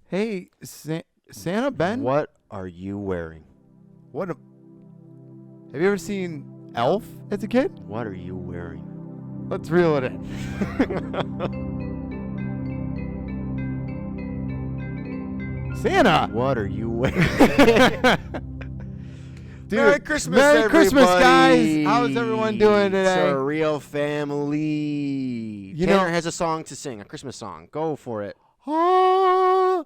Hey, Santa Ben. What are you wearing? Have you ever seen Elf as a kid? What are you wearing? Let's reel it in. Santa. What are you wearing? Dude, Merry Christmas, Merry Christmas, guys. everybody. How's everyone doing today? It's a real family. Tanner has a song to sing, a Christmas song. Go for it. Ah,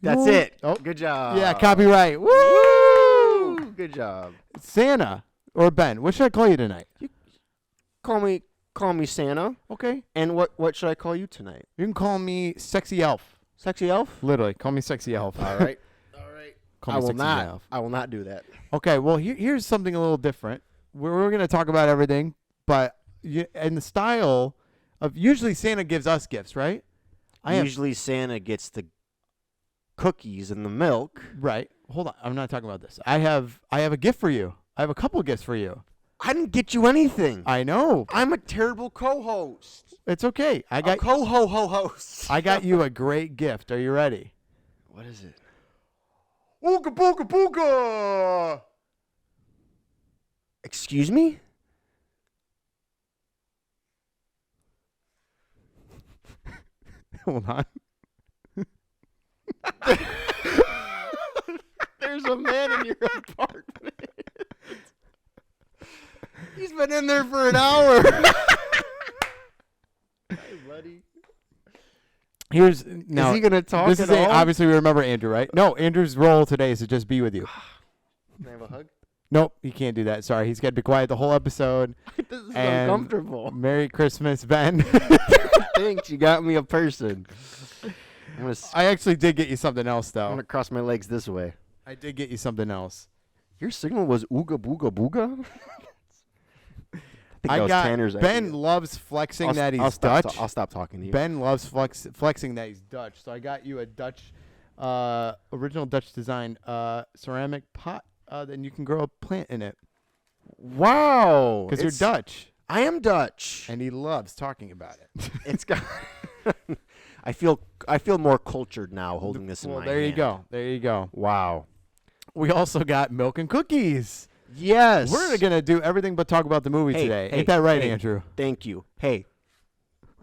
That's no. it. Oh, Good job. yeah, copyright. Woo! Woo! Good job. Santa or Ben, what should I call you tonight? Call me Santa. Okay. And what should I call you tonight? You can call me Sexy Elf. Sexy Elf? Literally, call me Sexy Elf. All right. All right. Call me Sexy Elf. I will not do that. Okay, well, here's something a little different. We're going to talk about everything, but in the style of usually Santa gives us gifts, right? Usually Santa gets the cookies and the milk. Right. Hold on. I'm not talking about this. I have a gift for you. I have a couple gifts for you. I didn't get you anything. I know. I'm a terrible co-host. It's okay. I got co-ho-ho-host. I got you a great gift. Are you ready? What is it? Ooga booga booga. Excuse me? Hold on. There's a man in your apartment. He's been in there for an hour. Hey, buddy. Here's now. Is he gonna talk This at is all? obviously we remember Andrew, right? No, Andrew's role today is to just be with you. Can I have a hug? Nope, he can't do that. Sorry, he's got to be quiet the whole episode. This is And uncomfortable. Merry Christmas, Ben. Thanks, you got me a person. I actually did get you something else, I'm though. gonna cross my legs this way. I did get you something else. Your signal was ooga booga booga? I that was got Tanner's Ben idea. loves flexing that he's I'll stop Dutch. I'll stop talking to you. Ben loves flexing that he's Dutch. So I got you a Dutch, original Dutch design ceramic pot. Then you can grow a plant in it Wow. because you're Dutch, I am Dutch. and he loves talking about it. It's got. I feel more cultured now holding this in my there you hand. go. There you go. Wow. We also got milk and cookies. Yes. We're gonna do everything but talk about the movie Hey, today. hey, Ain't that right, hey. Andrew? Thank you. Hey.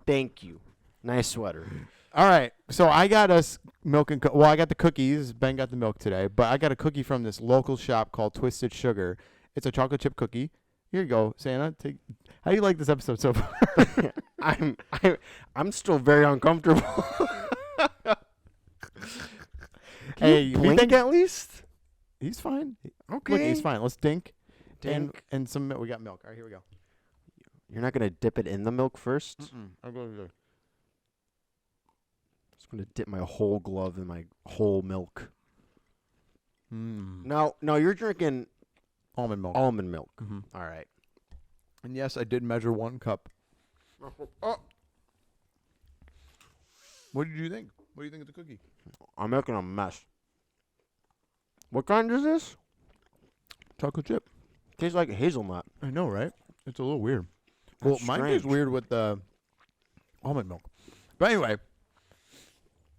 Thank you. Nice sweater. All right. So I got us milk and well, I got the cookies. Ben got the milk today, but I got a cookie from this local shop called Twisted Sugar. It's a chocolate chip cookie. Here you go, Santa. How do you like this episode so far? I'm still very uncomfortable. Hey, you we blink think- at least? He's fine. Okay. Look, he's fine. Let's dink. Dink. And some milk. We got milk. All right, here we go. You're not gonna dip it in the milk first? I'll go there. Just gonna dip my whole glove in my whole milk. Mm. No, you're drinking Almond milk. almond milk. Mm-hmm. All right. And yes, I did measure 1 cup. Oh. What did you think? What do you think of the cookie? I'm making a mess. What kind is this? Chocolate chip. Tastes like hazelnut. I know, right? It's a little weird. Well, That's mine is strange. weird with the almond milk. But anyway,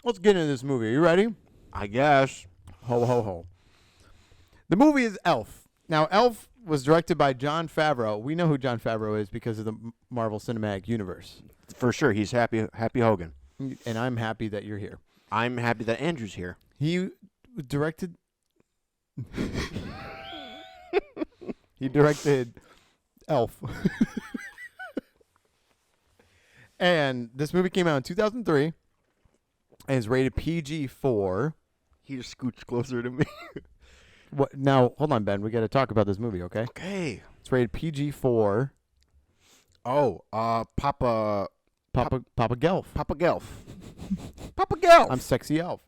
let's get into this movie. Are you ready? I guess. Ho, ho, ho. The movie is Elf. Now, Elf was directed by Jon Favreau. We know who Jon Favreau is because of the Marvel Cinematic Universe. For sure, he's Happy Hogan. And I'm happy that you're here. I'm happy that Andrew's here. He directed... he directed Elf. And this movie came out in 2003 and is rated PG-4. He just scoots closer to me. What? Now, hold on, Ben. We got to talk about this movie, okay? Okay. It's rated PG-4. Oh, Papa Papa Gelf. Gelf. Papa Gelf. I'm Sexy Elf.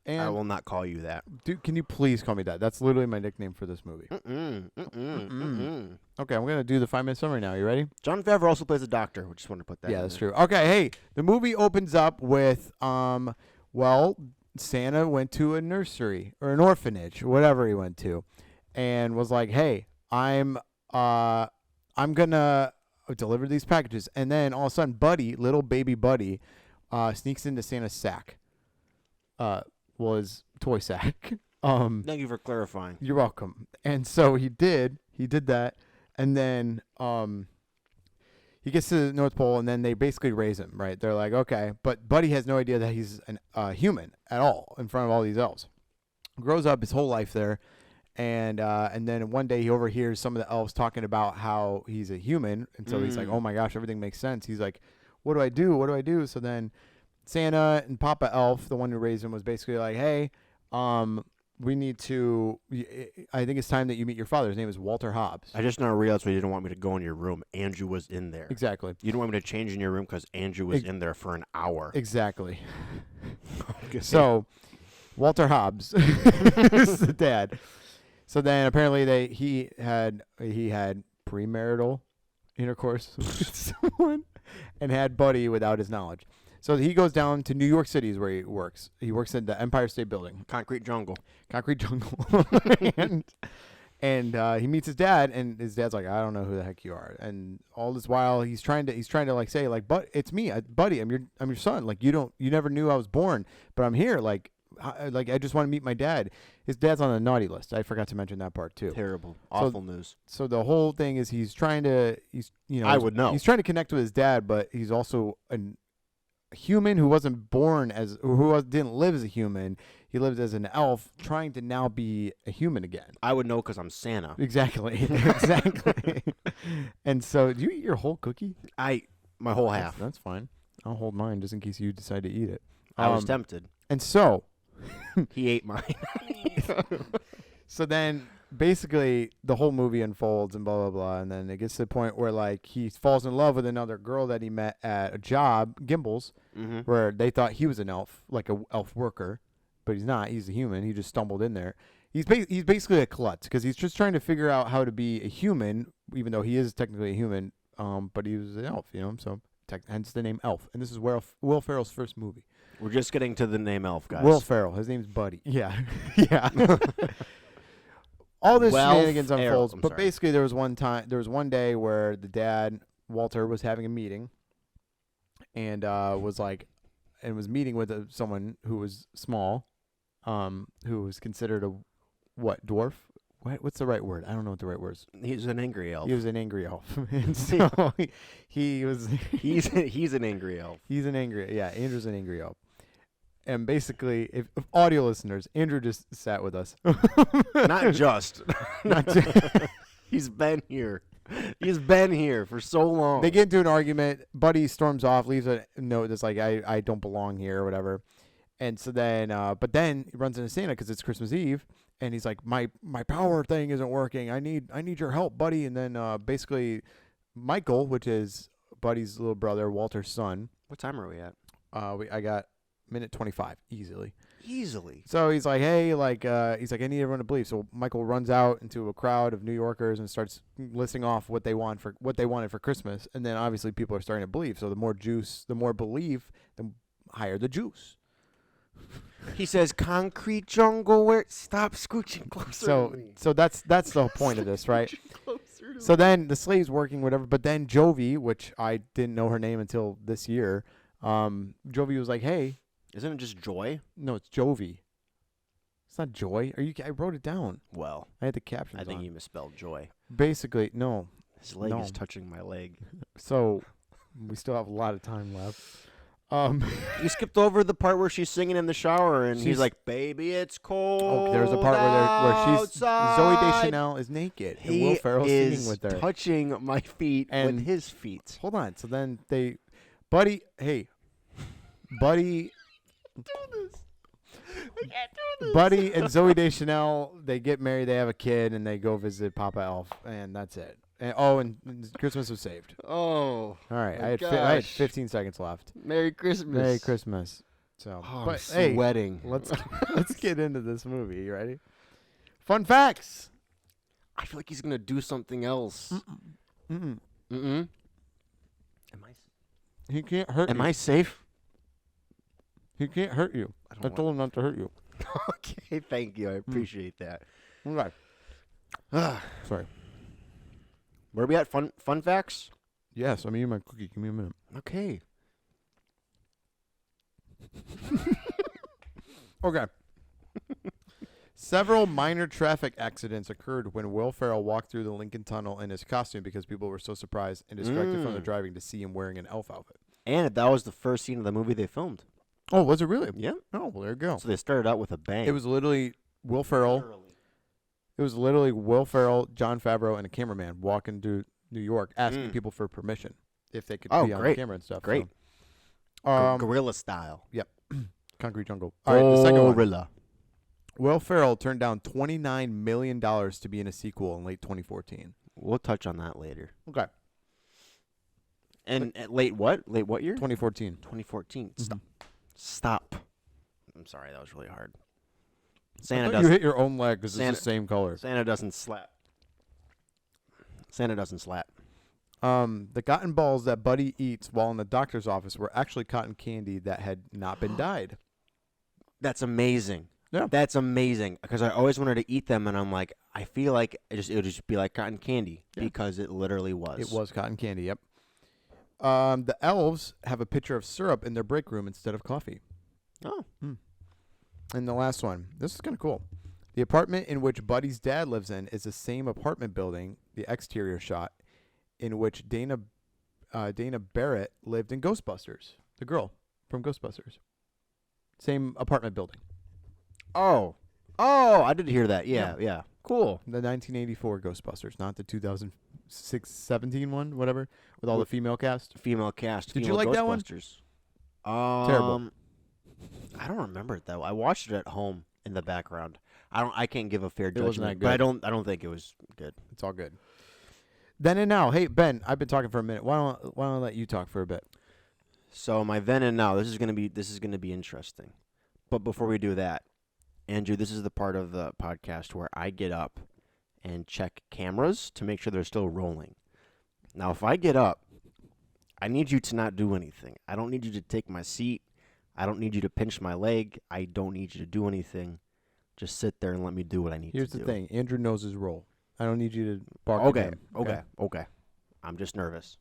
And I will not call you that. dude, can you please call me that? That's literally my nickname for this movie. Mm-mm. Okay, I'm going to do the 5-minute summary now. You ready? John Favreau also plays a doctor. We just want to put that Yeah, in that's there. true. Okay, hey, the movie opens up with, well, Santa went to a nursery or an orphanage, or whatever he went to, and was like, hey, I'm gonna deliver these packages. And then all of a sudden, Buddy, little baby Buddy, sneaks into Santa's sack. was toy sack. Thank you for clarifying. You're welcome. And so he did that, and then he gets to the North Pole, and then they basically raise him, right? They're like, okay, but Buddy has no idea that he's a human at all in front of all these elves. Grows up his whole life there, and then one day he overhears some of the elves talking about how he's a human, and so he's like, oh my gosh, everything makes sense. He's like, what do I do? What do I do? So then Santa and Papa Elf, the one who raised him, was basically like, hey, we need to. I think it's time that you meet your father. His name is Walter Hobbs. I just now realized why you didn't want me to go in your room. Andrew was in there. Exactly. You didn't want me to change in your room because Andrew was in there for an hour. Exactly. So, Walter Hobbs is the dad. So then apparently he had premarital intercourse with someone and had Buddy without his knowledge. So he goes down to New York City is where he works. He works in the Empire State Building. Concrete jungle. and he meets his dad, and his dad's like, I don't know who the heck you are. And all this while he's trying to like say like, but it's me, Buddy. I'm your son. Like you never knew I was born, but I'm here. Like I just want to meet my dad. His dad's on the naughty list. I forgot to mention that part too. Terrible, awful news. So the whole thing is he's I would know. He's trying to connect with his dad, but he's also a human who wasn't born didn't live as a human. He lived as an elf, trying to now be a human again. I would know because I'm Santa. Exactly. And so, do you eat your whole cookie? My whole half. That's fine. I'll hold mine just in case you decide to eat it. I was tempted. And so, he ate mine. So then, basically, the whole movie unfolds and blah blah blah, and then it gets to the point where like he falls in love with another girl that he met at a job, Gimbals, where they thought he was an elf, like a elf worker, but he's not. He's a human. He just stumbled in there. He's basically a klutz because he's just trying to figure out how to be a human, even though he is technically a human. But he was an elf, So hence the name Elf. And this is Will Ferrell's first movie. We're just getting to the name Elf, guys. Will Ferrell. His name's Buddy. Yeah, yeah. All this shenanigans unfolds, but basically there was one day where the dad, Walter, was having a meeting, and was meeting with someone who was small, who was considered a dwarf? What's the right word? I don't know what the right word is. He's an angry elf. He was an angry elf, and so he was. He's an angry elf. Andrew's an angry elf. And basically, if audio listeners, Andrew just sat with us. Not just. He's been here. He's been here for so long. They get into an argument. Buddy storms off, leaves a note that's like, I don't belong here or whatever. And so then, but then he runs into Santa because it's Christmas Eve. And he's like, my power thing isn't working. I need your help, Buddy. And then basically, Michael, which is Buddy's little brother, Walter's son. What time are we at? I got minute 25 easily. So he's like, hey, he's like, I need everyone to believe. So Michael runs out into a crowd of New Yorkers and starts listing off what they wanted for Christmas. And then obviously people are starting to believe. So the more belief, the higher the juice. He says, concrete jungle, where stop scooching closer to me. So that's the point of this, right? So then the slave's working, whatever. But then Jovi, which I didn't know her name until this year, Jovi was like, hey. Isn't it just Joy? No, it's Jovi. It's not Joy. I wrote it down. Well, I had the captions I think on. you misspelled Joy. Basically, no. His leg is touching my leg. So we still have a lot of time left. You skipped over the part where she's singing in the shower, and he's like, "Baby, it's cold." Oh, there's a part where she's Zoe Deschanel is naked, and Will Ferrell's singing with her, touching my feet with his feet. Hold on. So then Buddy. Buddy and Zoe Deschanel, they get married, they have a kid, and they go visit Papa Elf, and that's it. And Christmas was saved. Oh, all right. I had 15 seconds left. Merry Christmas. So, I'm sweating. Hey, let's get into this movie. You ready? Fun facts. I feel like he's gonna do something else. Mm-mm. Mm-mm. He can't hurt you. Am I safe? He can't hurt you. I told him not to hurt you. Okay, thank you. I appreciate that. Okay. Sorry. Where are we at? Fun facts? Yes, I'm eating my cookie. Give me a minute. Okay. Okay. Several minor traffic accidents occurred when Will Ferrell walked through the Lincoln Tunnel in his costume because people were so surprised and distracted from the driving to see him wearing an elf outfit. And that was the first scene of the movie they filmed. Oh, was it really? Yeah. Oh, well, there you go. So they started out with a bang. It was literally Will Ferrell. It was literally Will Ferrell, Jon Favreau, and a cameraman walking to New York asking people for permission if they could be on the camera and stuff. Great. So, Gorilla style. Yep. Concrete Jungle. All right, the second one. Gorilla. Will Ferrell turned down $29 million to be in a sequel in late 2014. We'll touch on that later. Okay. And late what? Late what year? 2014. 2014. Mm-hmm. Stop. I'm sorry, that was really hard. You hit your own leg because it's the same color. Santa doesn't slap. The cotton balls that Buddy eats while in the doctor's office were actually cotton candy that had not been dyed. That's amazing. Yeah. That's amazing because I always wanted to eat them, and I'm like, I feel like it would just be like cotton candy because it literally was. It was cotton candy, yep. The elves have a pitcher of syrup in their break room instead of coffee. Oh. And the last one. This is kind of cool. The apartment in which Buddy's dad lives in is the same apartment building, the exterior shot, in which Dana Barrett lived in Ghostbusters. The girl from Ghostbusters. Same apartment building. Oh, I did hear that. Yeah. Cool. The 1984 Ghostbusters, not the 2017 one, whatever, with all the female cast. Did you like that one? Terrible. I don't remember it though. I watched it at home in the background. I can't give a fair It wasn't judgment, that good. but I don't think it was good. It's all good. Then and now. Hey, Ben, I've been talking for a minute. Why don't I let you talk for a bit? So my then and now, this is gonna be interesting. But before we do that, Andrew, this is the part of the podcast where I get up and check cameras to make sure they're still rolling. Now, if I get up, I need you to not do anything. I don't need you to take my seat. I don't need you to pinch my leg. I don't need you to do anything. Just sit there and let me do what I need to do. Here's the thing. Andrew knows his role. I don't need you to bark at him. Okay. I'm just nervous.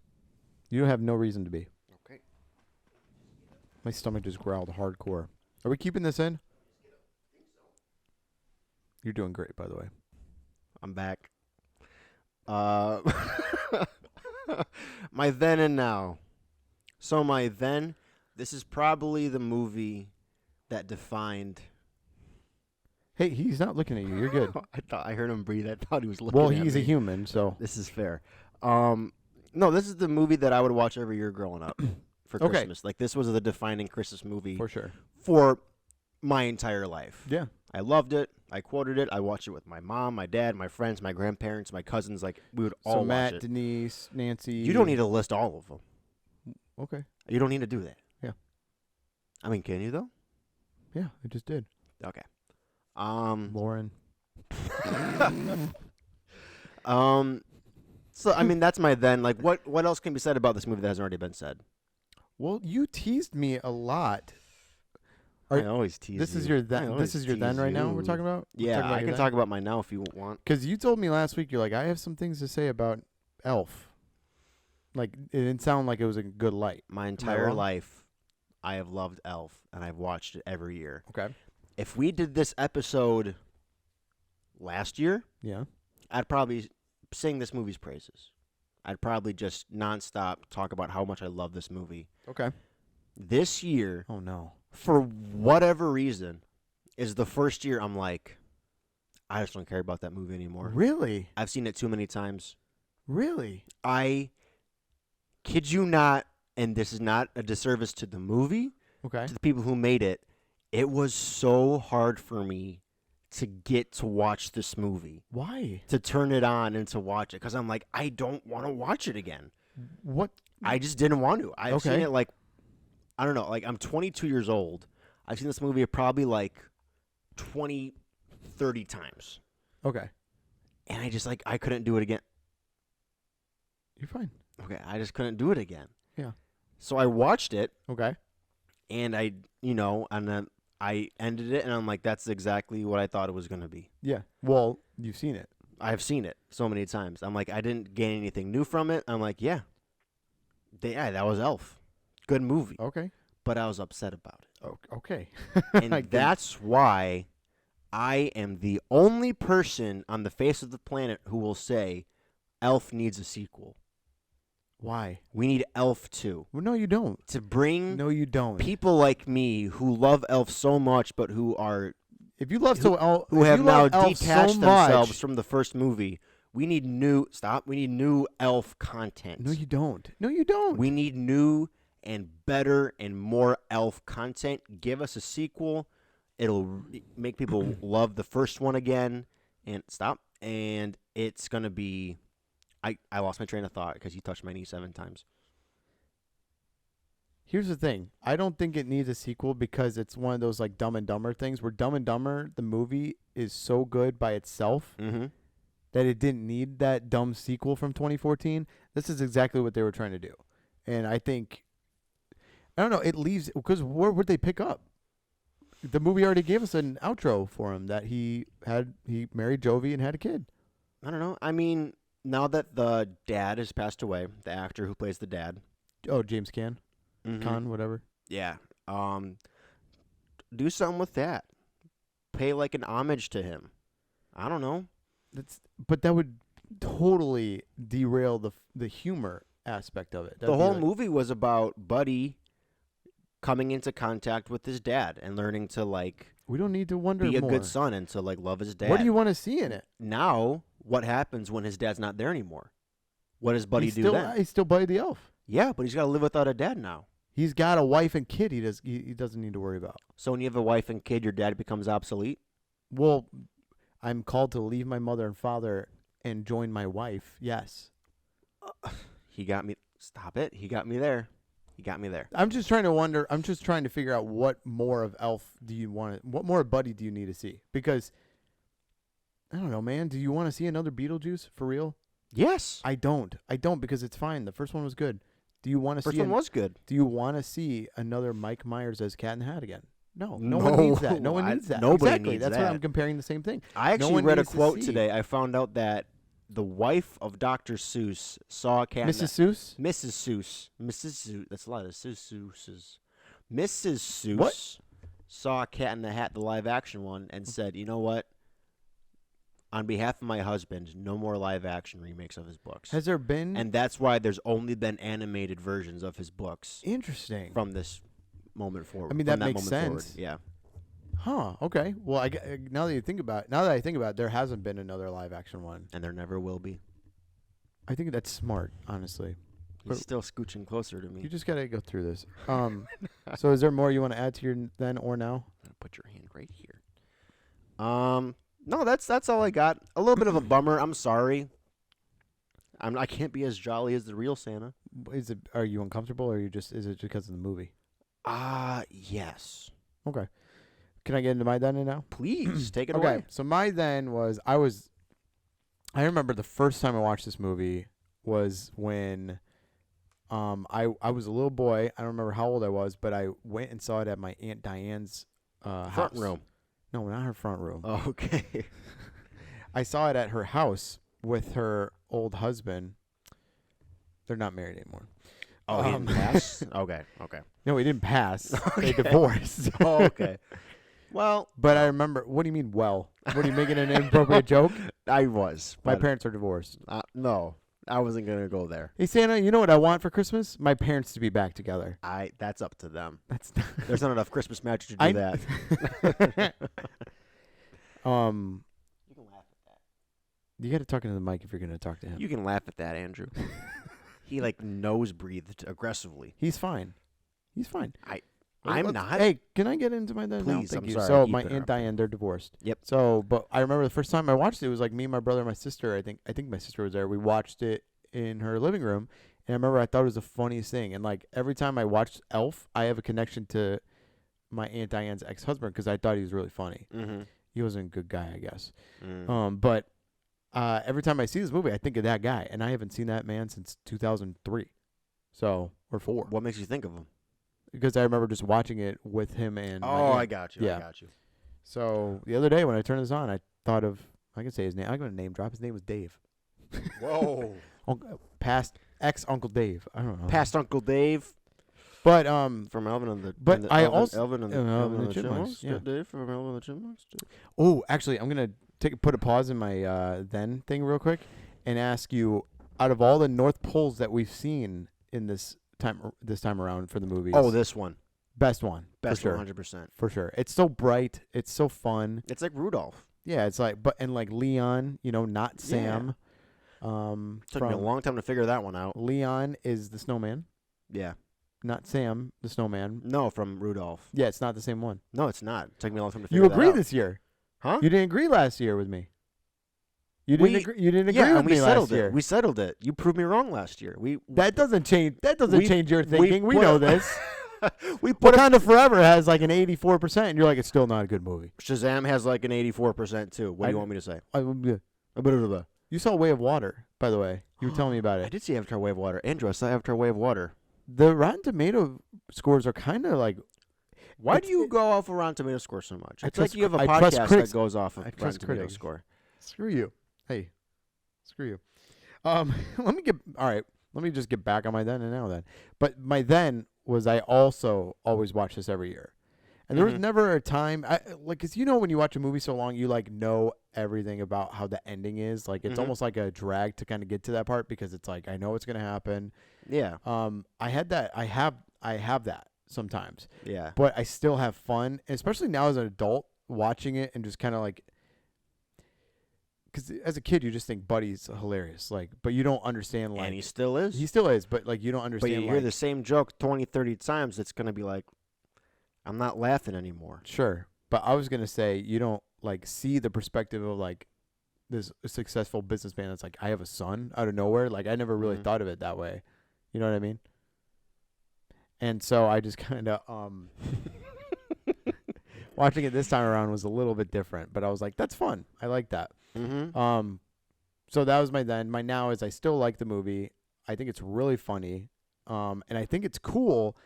You don't have no reason to be. Okay. My stomach just growled hardcore. Are we keeping this in? You're doing great, by the way. I'm back. My then and now. So my then, this is probably the movie that defined. Hey, he's not looking at you. You're good. I heard him breathe. I thought he was looking Well, at he's me. a human, so. This is fair. No, this is the movie that I would watch every year growing up for Christmas. Like, this was the defining Christmas movie For sure. for my entire life. Yeah. I loved it. I quoted it. I watched it with my mom, my dad, my friends, my grandparents, my cousins. Like, we would all So watch Matt, it. Denise, Nancy. You don't need to list all of them. Okay. You don't need to do that. Yeah. I mean, can you, though? Yeah, I just did. Okay. Lauren. So, I mean, that's my then. Like, what else can be said about this movie that hasn't already been said? Well, you teased me a lot. I always tease This you. is your then. This is your then right now. We're talking about. Yeah, I can talk about my now if you want. Because you told me last week, you're like, I have some things to say about Elf. Like, it didn't sound like it was a good light. My entire life, I have loved Elf, and I've watched it every year. Okay. If we did this episode last year, Yeah. I'd probably sing this movie's praises. I'd probably just nonstop talk about how much I love this movie. Okay. This year, Oh no. for whatever reason, is the first year I'm like, I just don't care about that movie anymore. Really? I've seen it too many times. Really? I kid you not, and this is not a disservice to the movie, Okay. to the people who made it. It was so hard for me to get to watch this movie, Why? to turn it on and to watch it, because I'm like, I don't want to watch it again. What? I just didn't want to. I've seen Okay. it like, I don't know, like I'm 22 years old. I've seen this movie probably like 20, 30 times. Okay. And I just like, I couldn't do it again. You're fine. Okay, I just couldn't do it again. Yeah. So I watched it, Okay. and and then I ended it, and I'm like, that's exactly what I thought it was going to be. Yeah. Well, you've seen it. I've seen it so many times. I'm like, I didn't gain anything new from it. I'm like, yeah, that was Elf. Good movie. Okay. But I was upset about it. Okay. And that's why I am the only person on the face of the planet who will say Elf needs a sequel. Why? We need Elf 2. Well, no, you don't. To bring No, you don't. people like me who love Elf so much, but who are If you love who have now detached themselves from the first movie, we need new Elf content. No, you don't. No, you don't. We need new and better and more Elf content. Give us a sequel. It'll make people love the first one again. And it's gonna be. I lost my train of thought because you touched my knee 7 times. Here's the thing. I don't think it needs a sequel because it's one of those like Dumb and Dumber things where Dumb and Dumber, the movie, is so good by itself that it didn't need that dumb sequel from 2014. This is exactly what they were trying to do. And I think, I don't know, it leaves, because where would they pick up? The movie already gave us an outro for him that he married Jovi and had a kid. I don't know. I mean, now that the dad has passed away, the actor who plays the dad. Oh, James Caan. Con, whatever. Yeah. Do something with that. Pay like an homage to him. I don't know. But that would totally derail the humor aspect of it. The whole movie was about Buddy coming into contact with his dad and learning to we don't need to wonder be a more. good son and to love his dad. What do you want to see in it? Now, what happens when his dad's not there anymore? What does Buddy do then? He's still Buddy the Elf. Yeah, but he's got to live without a dad now. He's got a wife and kid. He doesn't need to worry about. So when you have a wife and kid, your dad becomes obsolete? Well, I'm called to leave my mother and father and join my wife. Yes. He got me. Stop it. He got me there. I'm just trying to figure out what more of Elf do you want? What more of Buddy do you need to see? Because I don't know, man. Do you want to see another Beetlejuice for real? Yes. I don't because it's fine. The first one was good. Do you want to see? First one was good. Do you want to see another Mike Myers as Cat in the Hat again? No one needs that. No one needs that. Nobody exactly. needs That's that. what I'm comparing the same thing. I actually read a quote to today. I found out that the wife of Dr. Seuss saw a cat. Mrs. Seuss. That's a lot of Seuss's. Mrs. Seuss What? saw a Cat in the Hat, the live action one, and said, "You know what? On behalf of my husband, no more live action remakes of his books." Has there been? And that's why there's only been animated versions of his books Interesting. from this moment forward. I mean, that makes sense. Forward. Yeah. Huh. Okay. Well, now that I think about it, there hasn't been another live action one. And there never will be. I think that's smart, honestly. He's still scooching closer to me. You just gotta go through this. So is there more you want to add to your then or now? I'm gonna put your hand right here. No, that's all I got. A little bit of a bummer. I'm sorry. I can't be as jolly as the real Santa. Are you uncomfortable, or is it just because of the movie? Yes. Okay. Can I get into my then and now? Please take it Okay. away. So my then was I remember the first time I watched this movie was when I was a little boy. I don't remember how old I was, but I went and saw it at my Aunt Diane's Front house. room. No, not her front room. Oh, okay. I saw it at her house with her old husband. They're not married anymore. Oh, he didn't pass? Okay. No, he didn't pass. They divorced. Oh, okay. Well, but I remember. What do you mean? Well, what are you making an inappropriate joke? I was. My parents are divorced. No, I wasn't gonna go there. Hey Santa, you know what I want for Christmas? My parents to be back together. That's up to them. That's There's not enough Christmas magic to do that. You can laugh at that. You got to talk into the mic if you're going to talk to him. You can laugh at that, Andrew. He nose breathed aggressively. He's fine. I'm not. Hey, can I get into my then? Please, Thank I'm you. sorry, So I keep my Aunt interrupting. Diane, they're divorced. Yep. So, but I remember the first time I watched it was like me, my brother, and my sister. I think my sister was there. We watched it in her living room, and I remember I thought it was the funniest thing. And every time I watched Elf, I have a connection to my Aunt Diane's ex-husband because I thought he was really funny. Mm-hmm. He wasn't a good guy, I guess. Mm. But every time I see this movie, I think of that guy, and I haven't seen that man since 2003, or 4. What makes you think of him? Because I remember just watching it with him and. my Oh, aunt. I got you. Yeah. I got you. So the other day when I turned this on, I thought of. I can say his name. I'm gonna name drop. His name was Dave. Whoa. Past ex Uncle Dave. I don't know. Past Uncle Dave. But From Alvin and the. But and the I Alvin, also Alvin and the, Alvin Alvin and the Chipmunks, yeah. Dave from Alvin and the Chipmunks. Oh, actually, I'm gonna put a pause in my then thing real quick, and ask you, out of all the North Poles that we've seen in this time around for the movies, Oh, this one. best one, Best for sure, 100%. for sure. It's so bright, it's so fun. It's like Rudolph. Yeah, it's like and like Leon, not Yeah. Sam. Took me a long time to figure that one out. Leon is the snowman, Yeah. not Sam the snowman. No, from Rudolph. Yeah, it's not the same one. No, it's not. It took me a long time to figure You that agree out. this year? Huh? You didn't agree last year with me. You didn't agree. You didn't agree Yeah, with and we me settled last year. it. We settled it. You proved me wrong last year. That doesn't change. That doesn't we- change your we thinking. We put- know this. we put Wakanda Forever has like an 84%, and you're like, it's still not a good movie. Shazam has like an 84% too. What do you want me to say? You saw Way of Water, by the way. You were telling me about I it. did see Avatar: Way of Water. Andrew, I saw Avatar: Way of Water. The Rotten Tomato scores are kind of like. Why It's- do you go off of Rotten Tomato score so much? I It's like trust you have a I trust podcast critics. that goes off of I Rotten trust Tomato critics. score. Screw you. Hey, screw you. Let me all right. Let me just get back on my then and now then. But my then was I also always watch this every year. And there was Mhm. never a time, because when you watch a movie so long, you like know everything about how the ending is. Like it's Mhm. almost like a drag to kind of get to that part because it's like I know what's gonna happen. Yeah, I had that. I have that sometimes, yeah. but I still have fun, especially now as an adult watching it and just kind of like. Because as a kid, you just think Buddy's hilarious, but you don't understand And he still is. he still is, but you don't but understand. you hear the same joke 20, 30 times, it's going to be like, I'm not laughing anymore. Sure, but I was gonna say you don't see the perspective of this successful businessman that's like I have a son out of nowhere. Like I never really Mhm. thought of it that way. You know what I mean? And so I just kind of watching it this time around was a little bit different, but I was like, that's fun. I like that. Mm-hmm. So that was my then. My now is I still like the movie. I think it's really funny. And I think it's cool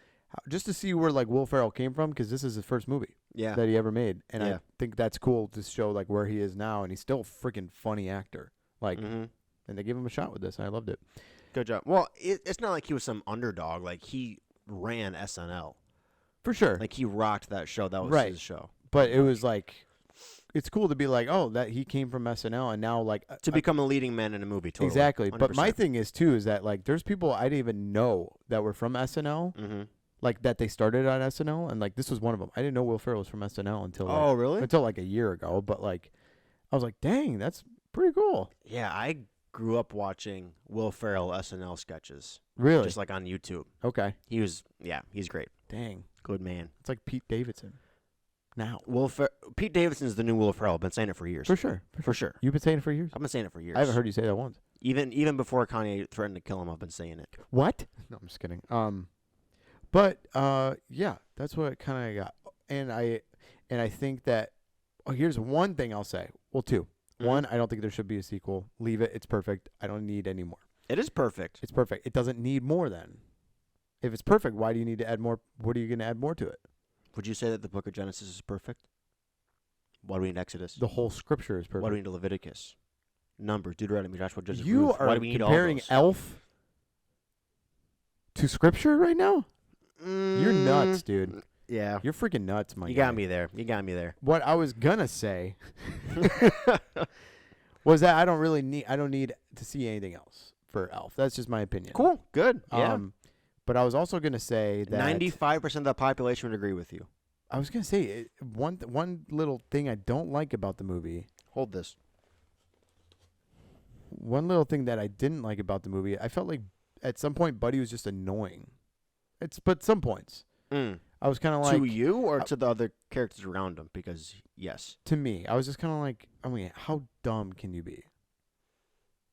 just to see where Will Ferrell came from because this is his first movie Yeah. that he ever made. And Yeah. I think that's cool to show where he is now. And he's still a freaking funny actor. Mhm. And they gave him a shot with this. And I loved it. Good job. Well, it's not like he was some underdog. Like he ran SNL. For sure. Like he rocked that show. That was Right. his show. But it was it's cool to be that he came from SNL and now To become a leading man in a movie. Totally. exactly. But my 100%. thing is too is that there's people I didn't even know that were from SNL. Mm-hmm. That they started on SNL, and this was one of them. I didn't know Will Ferrell was from SNL until Oh, really? until a year ago. But I was like, dang, that's pretty cool. Yeah, I grew up watching Will Ferrell SNL sketches, Really? just on YouTube. Okay. He's great. Dang, Good man. it's like Pete Davidson. Now, Pete Davidson's the new Will Ferrell. I've been saying it for years. for sure, For sure. You've been saying it for years. I've been saying it for years. I haven't heard you say that once. Even before Kanye threatened to kill him, I've been saying it. What? No, I'm just kidding. But yeah, that's what kind of got. And I think that here's one thing I'll say. Well, two. Mhm. One, I don't think there should be a sequel. Leave it. It's perfect. I don't need any more. It is perfect. It's perfect. It doesn't need more then. If it's perfect, why do you need to add more? What are you going to add more to it? Would you say that the book of Genesis is perfect? Why do we need Exodus? The whole scripture is perfect. Why do we need Leviticus? Numbers, Deuteronomy, Joshua, Judges, You Ruth. are Why do we need all comparing those? Elf to scripture right now? You're nuts, dude. Yeah. You're freaking nuts, my You guy. got me there. You got me there. What I was gonna say was that I don't need to see anything else for Elf. That's just my opinion. Cool. Good. Yeah. But I was also gonna say that 95% of the population would agree with you. I was gonna say one little thing I don't like about the movie. Hold this. One little thing that I didn't like about the movie, I felt like at some point Buddy was just annoying. But some points I was kind of like to you or to the other characters around him? Because yes, to me, I was just kind of like, I mean, how dumb can you be?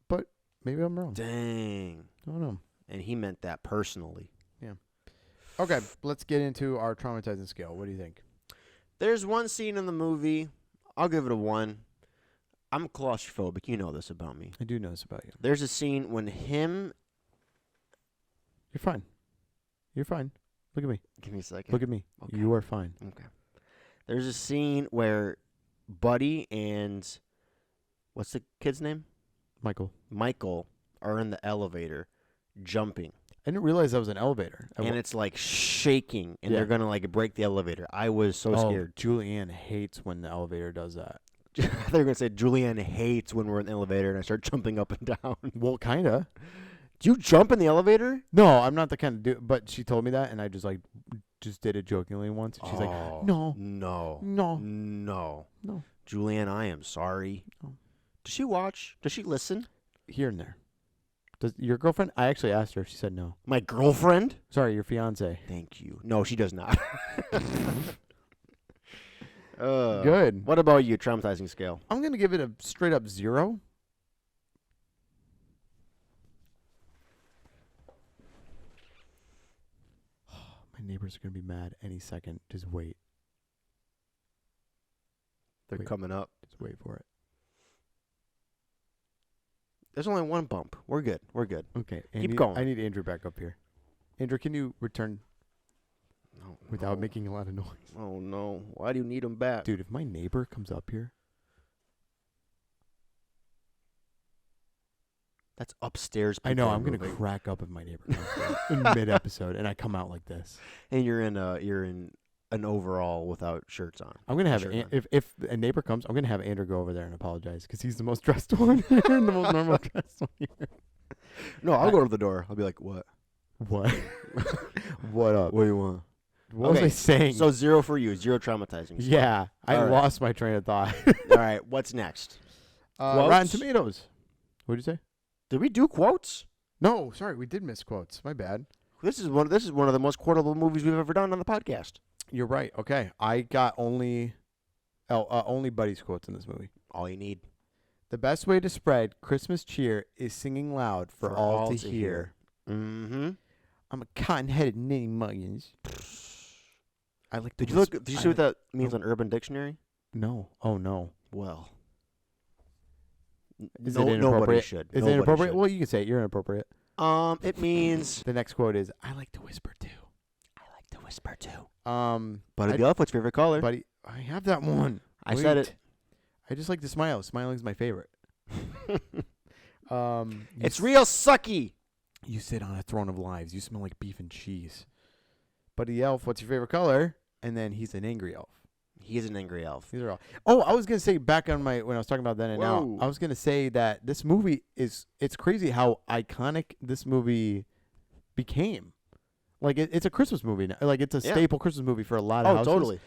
But maybe I'm wrong. dang. I don't know. And he meant that personally. Okay, let's get into our traumatizing scale. What do you think? There's one scene in the movie. I'll give it a 1. I'm claustrophobic. You know this about me. I do know this about you. There's a scene when him. You're fine. You're fine. Look at me. Give me a second. Look at me. Okay. You are fine. Okay. There's a scene where Buddy and what's the kid's name? Michael. Michael are in the elevator jumping. I didn't realize that was an elevator. And it's like shaking, and Yeah. they're gonna like break the elevator. I was so scared. Julianne hates when the elevator does that. They're gonna say Julianne hates when we're in the elevator, and I start jumping up and down. Well, kinda. Do you jump in the elevator? No, I'm not the kind of dude. But she told me that, and I just did it jokingly once. And she's like, no, no, no, no. no. Julianne, I am sorry. No. Does she watch? Does she listen? Here and there. Does your girlfriend? I actually asked her. She said no. My girlfriend? Sorry, your fiance. Thank you. No, she does not. Good. What about you? Traumatizing scale. I'm gonna give it a straight up 0. My neighbors are gonna be mad any second. Just wait. They're Wait. coming up. Just wait for it. There's only one bump. We're good. We're good. Okay. Keep going. I need Andrew back up here. Andrew, can you return No, without no. making a lot of noise? Oh, no. Why do you need him back? Dude, if my neighbor comes up here, That's upstairs. I know people are I'm gonna moving. crack up if my neighbor comes in mid episode and I come out like this. And you're in an overall without shirts on. I'm gonna have Sure not. if a neighbor comes, I'm gonna have Andrew go over there and apologize because he's the most dressed one here and the most normal dressed one here. No, I'll go to the door. I'll be like, what? What? What up? What do you want? What was I saying? So 0 for you. 0 traumatizing. yeah, I All right. lost my train of thought. All right. What's next? Rotten Quotes? Tomatoes. What'd you say? Did we do quotes? No, sorry, we did miss quotes. My bad. This is one of the most quotable movies we've ever done on the podcast. You're right. Okay, I got only Buddy's quotes in this movie. All you need. The best way to spread Christmas cheer is singing loud for all to hear. Mm-hmm. I'm a cotton-headed ninny muggins. I like. Did you see what that means on Urban Dictionary? No. Oh no. Well, Is no, it nobody inappropriate? should. Is it Nobody inappropriate? should. Well, you can say it. You're inappropriate. It means The next quote is, "I like to whisper too." I like to whisper too. I- Buddy the Elf, what's your favorite color? Buddy, I have that one. I said Wait. it. I just like to smile. Smiling's my favorite. It's real sucky. You sit on a throne of lives. You smell like beef and cheese. Buddy the Elf, what's your favorite color? And then he's an angry elf. He is an angry elf. These are all. Oh, I was gonna say back on when I was talking about then and now. Whoa. I was gonna say that this movie it's crazy how iconic this movie became. Like it's a Christmas movie now. Like it's a Yeah. staple Christmas movie for a lot of houses. Totally.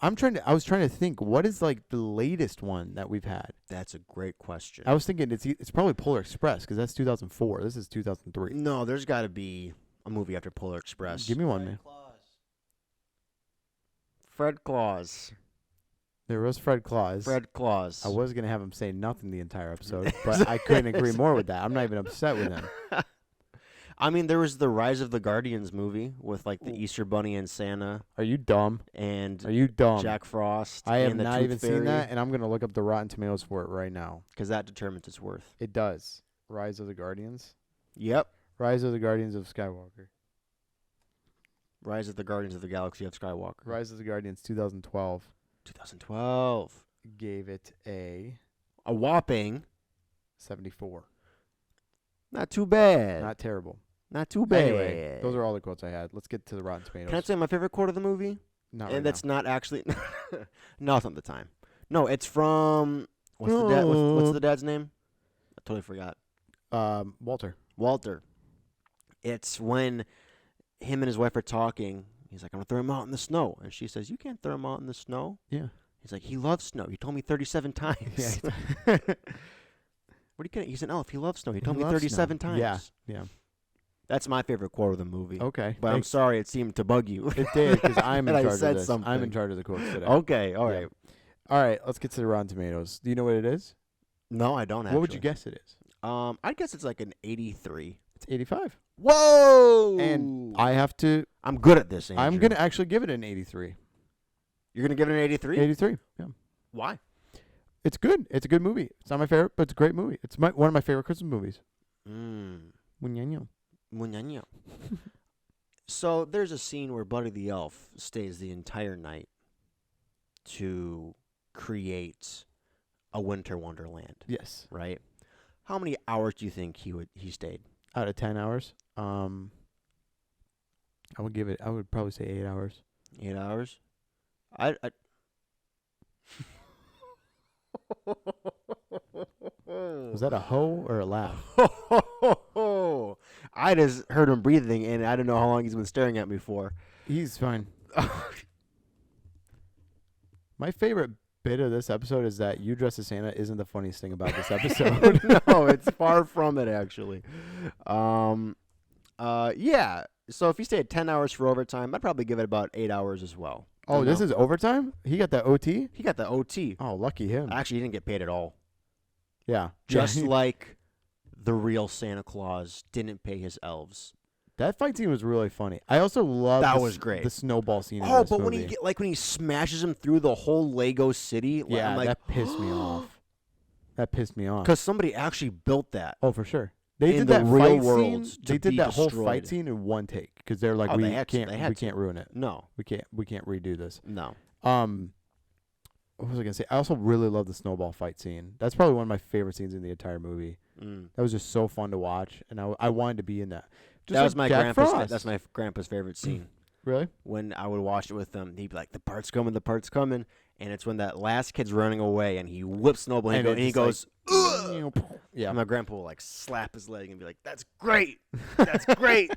I was trying to think what is like the latest one that we've had. That's a great question. I was thinking it's probably Polar Express because that's 2004. This is 2003. No, there's got to be a movie after Polar Express. Give me one, man. Fred Claus. There was Fred Claus. Fred Claus. I was gonna have him say nothing the entire episode, but I couldn't agree more with that. I'm not even upset with him. I mean, there was the Rise of the Guardians movie with like the Ooh. Easter Bunny and Santa Are you dumb? and Are you dumb? Jack Frost. I have and the not Tooth even Fairy, seen that, and I'm gonna look up the Rotten Tomatoes for it right now. because that determines its worth. It does. Rise of the Guardians. Yep. Rise of the Guardians of Skywalker. Rise of the Guardians of the Galaxy of Skywalker. Rise of the Guardians 2012 2012. gave it a A whopping. 74. Not too bad. Not terrible. Not too bad. Anyway, those are all the quotes I had. Let's get to the Rotten Tomatoes. Can I say my favorite quote of the movie? Not And right that's not actually. No, it's not the time. No, it's from. What's the dad's name? I totally forgot. Walter. Walter. It's when him and his wife are talking. He's like, I'm going to throw him out in the snow. And she says, you can't throw him out in the snow. Yeah. He's like, he loves snow. He told me 37 times. Yeah. What are you kidding? He's an elf. He loves snow. He told me loves 37 snow. times. Yeah. Yeah. That's my favorite quote of the movie. Okay. But I'm sorry it seemed to bug you. It did because I'm in And I charge said of this. I'm in something. charge of the quotes today. Okay. All Yeah. right. All right. Let's get to the Rotten Tomatoes. Do you know what it is? No, I don't actually. What would you guess it is? I guess it's like an 83. It's 85. Whoa! And I have to. I'm good at this, Andrew. I'm gonna actually give it an 83. You're gonna give it an 83? 83. Yeah. Why? It's good. It's a good movie. It's not my favorite, but it's a great movie. It's one of my favorite Christmas movies. Muñeño. Muñeño. So there's a scene where Buddy the Elf stays the entire night to create a winter wonderland, Yes. right? How many hours do you think he stayed? Out of 10 hours. I would probably say 8 hours. 8 hours? I Was that a hoe or a laugh? I just heard him breathing, and I don't know how long he's been staring at me for. He's fine. My favorite bit of this episode is that you dressed as Santa isn't the funniest thing about this episode. No, it's far from it, actually. Yeah. So if you stay at 10 hours for overtime, I'd probably give it about 8 hours as well. Oh, this is overtime? He got that OT? He got the OT. Oh, lucky him. Actually, he didn't get paid at all. Yeah. Just Yeah. like the real Santa Claus didn't pay his elves. That fight scene was really funny. I also love That was great. The snowball scene. Oh, in this but movie. when he smashes him through the whole Lego city, Yeah, I'm like, that pissed me off. That pissed me off. Because somebody actually built that. Oh, for sure. They in did the that real fight world scene. to They did be that whole destroyed. fight scene in one take because they're like, Oh, we they had can't to. ruin it. No. We can't redo this. No. What was I gonna say? I also really love the snowball fight scene. That's probably one of my favorite scenes in the entire movie. That was just so fun to watch, and I wanted to be in that. Just That like was my Jack grandpa's. Frost. That's my grandpa's favorite scene. Really? When I would watch it with him, he'd be like, "The part's coming, the part's coming," and it's when that last kid's running away, and he whips Snowball, and, And he it goes, just "Ugh!" Yeah. And my grandpa will like slap his leg and be like, "That's great, that's great."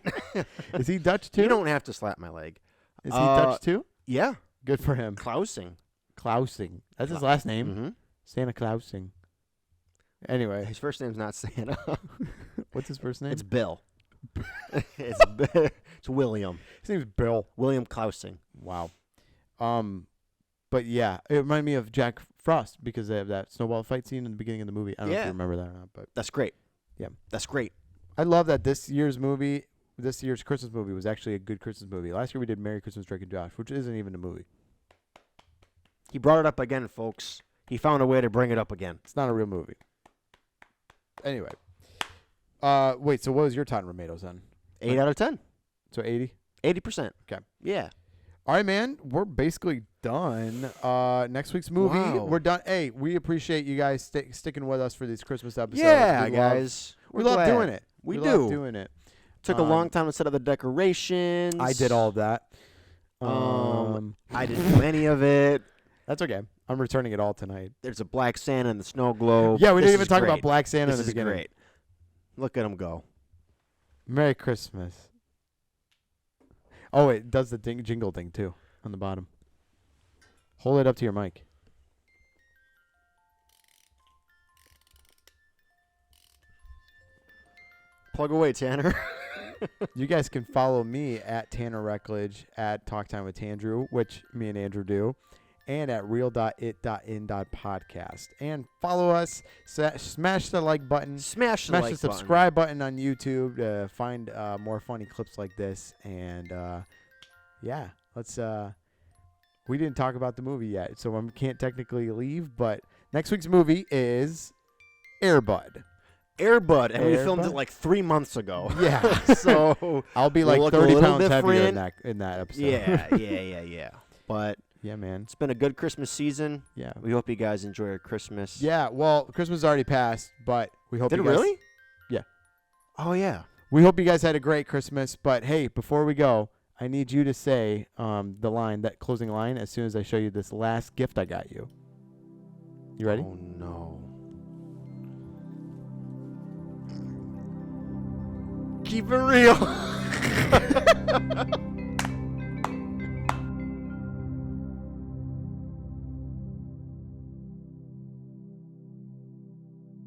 Is he Dutch too? You don't have to slap my leg. Is he Dutch too? Yeah, Good for him. Klausing. Klausing. That's his last name. Mm-hmm. Santa Klausing. Anyway, His first name's not Santa. what's his first name? It's Bill. It's William. His name's Bill. William Klausing. Wow. But yeah, it reminded me of Jack Frost because they have that snowball fight scene in the beginning of the movie. I don't know if Yeah. you remember that or not, but That's great. Yeah. That's great. I love that this year's Christmas movie was actually a good Christmas movie. Last year we did Merry Christmas, Drake and Josh, which isn't even a movie. He brought it up again, folks. He found a way to bring it up again. It's not a real movie. Anyway. Wait, so what was your Rotten Tomatoes then? 8 out of 10. So 80? 80%. Okay. Yeah. All right, man. We're basically done. Next week's movie, Wow. we're done. Hey, we appreciate you guys sticking with us for these Christmas episodes. Yeah, We guys. we love glad. doing it. We love do. doing it. Took a long time to set up the decorations. I did all of that. I didn't do any of it. That's okay. I'm returning it all tonight. There's a black Santa and the snow globe. Yeah, we This didn't even is talk great. about Black Santa This in the is beginning. great. Look at him go. Merry Christmas. Oh, it does the jingle thing too on the bottom. Hold it up to your mic. Plug away, Tanner. You guys can follow me at Tanner Reckledge at Talk Time with Tandrew, which me and Andrew do, and at real.it.podcast. And follow us. Smash the like button. Smash the Smash like the subscribe button on YouTube to find more funny clips like this. And yeah, let's. We didn't talk about the movie yet, so I can't technically leave. But next week's movie is Air Bud. Air Bud, and we Air filmed Bud? it like 3 months ago. Yeah. So I'll be we'll like look a 30 little pounds heavier different. in that episode. yeah. But Yeah, man. it's been a good Christmas season. Yeah. We hope you guys enjoy your Christmas. Yeah. Well, Christmas already passed, but we hope Did you it guys, really? Yeah. Oh, yeah. We hope you guys had a great Christmas. But hey, before we go, I need you to say that closing line as soon as I show you this last gift I got you. You ready? Oh, no. Keep it real.